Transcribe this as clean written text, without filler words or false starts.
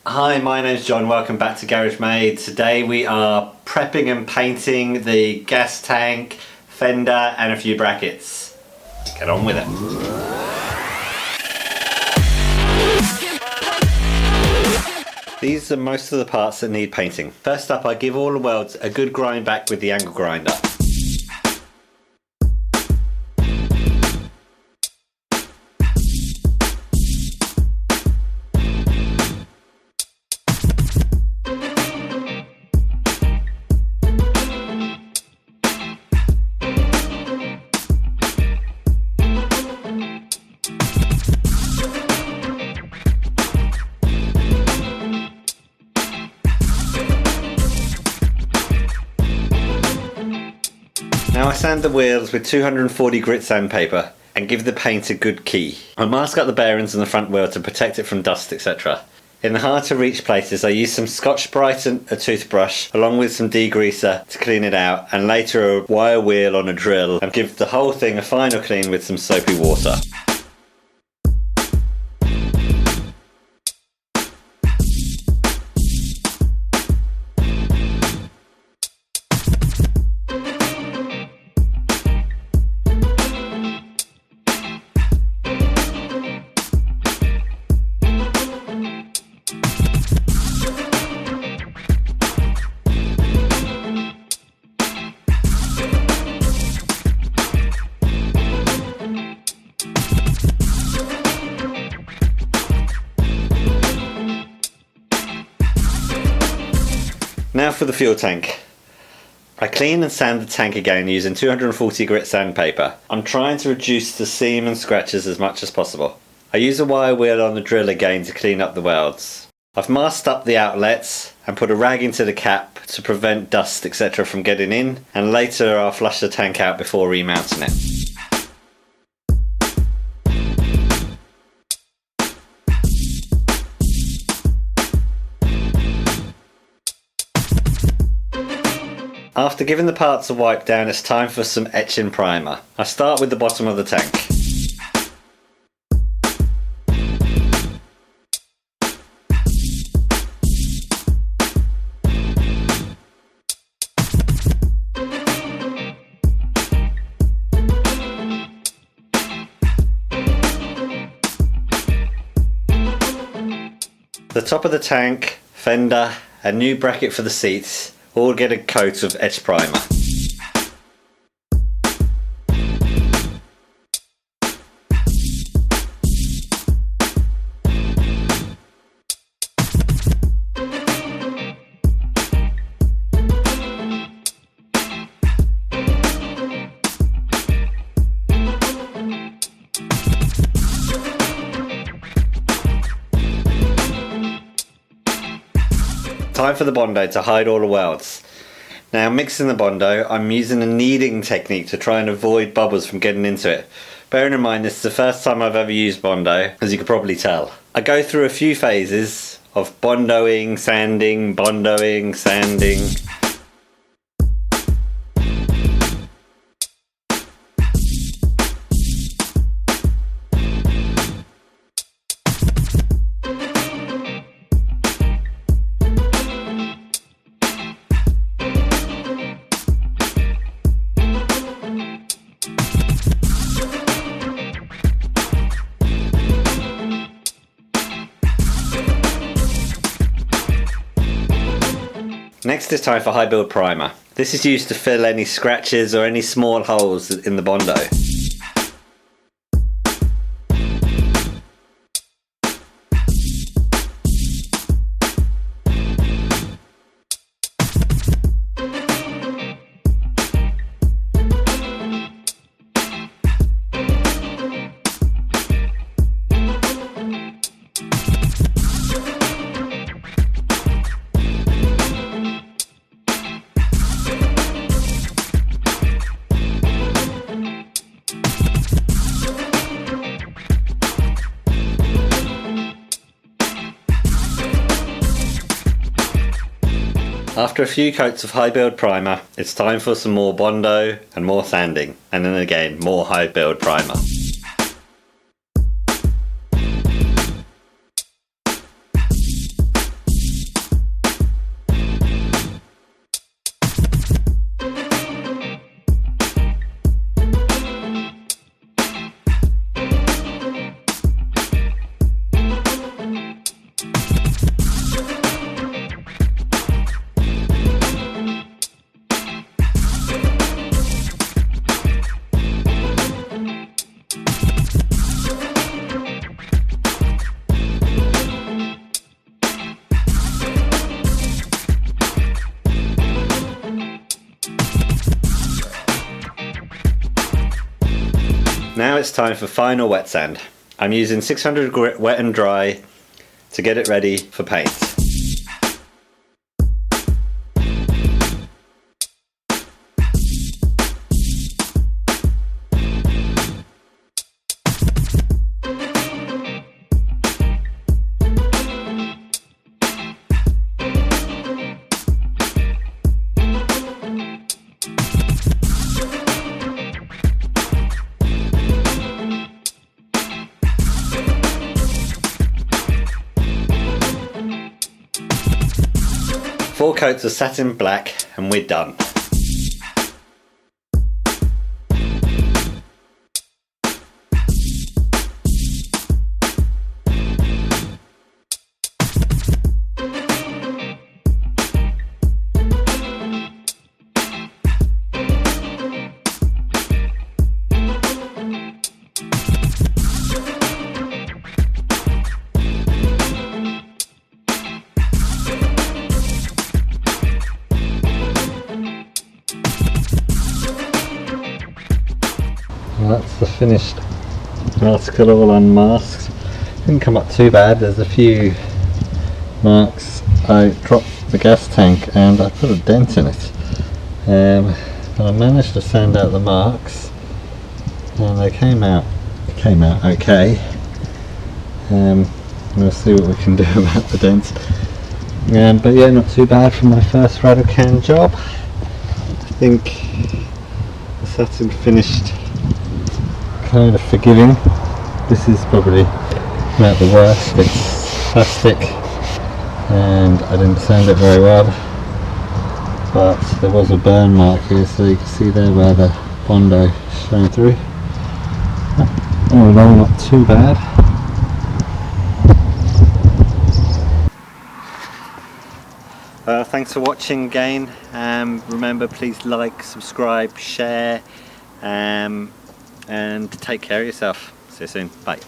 Hi, my name's John, welcome back to Garage Made. Today we are prepping and painting the gas tank, fender and a few brackets. Get on with it. These are most of the parts that need painting. First up, I give all the welds a good grind back with the angle grinder. Now I sand the wheels with 240 grit sandpaper and give the paint a good key. I mask up the bearings on the front wheel to protect it from dust, etc. In the hard to reach places I use some Scotch-Brite and a toothbrush along with some degreaser to clean it out, and later a wire wheel on a drill and give the whole thing a final clean with some soapy water. Now for the fuel tank. I clean and sand the tank again using 240 grit sandpaper. I'm trying to reduce the seam and scratches as much as possible. I use a wire wheel on the drill again to clean up the welds. I've masked up the outlets and put a rag into the cap to prevent dust etc. from getting in, and later I'll flush the tank out before remounting it. After giving the parts a wipe down, it's time for some etching primer. I start with the bottom of the tank. The top of the tank, fender, a new bracket for the seats all get a coat of etch primer. Time for the Bondo to hide all the welds. Now mixing the Bondo, I'm using a kneading technique to try and avoid bubbles from getting into it. Bearing in mind this is the first time I've ever used Bondo, as you can probably tell. I go through a few phases of Bondoing, sanding, Bondoing, sanding. Next is time for high build primer. This is used to fill any scratches or any small holes in the Bondo. After a few coats of high build primer, it's time for some more Bondo and more sanding, and then again more high build primer. it's time for final wet sand. I'm using 600 grit wet and dry to get it ready for paint. Four coats of satin black and we're done. Well, that's the finished article all unmasked. Didn't come up too bad. There's a few marks. I dropped the gas tank and I put a dent in it. And I managed to sand out the marks and they came out okay. We'll see what we can do about the dents. But yeah, not too bad for my first Rattle can job. I think the satin finished kind of forgiving. This is probably not the worst. It's plastic and I didn't sand it very well, but there was a burn mark here, so you can see there where the Bondo is showing through. All in all, not too bad. Thanks for watching again. Remember, please like, subscribe, share, and take care of yourself. See you soon. Bye.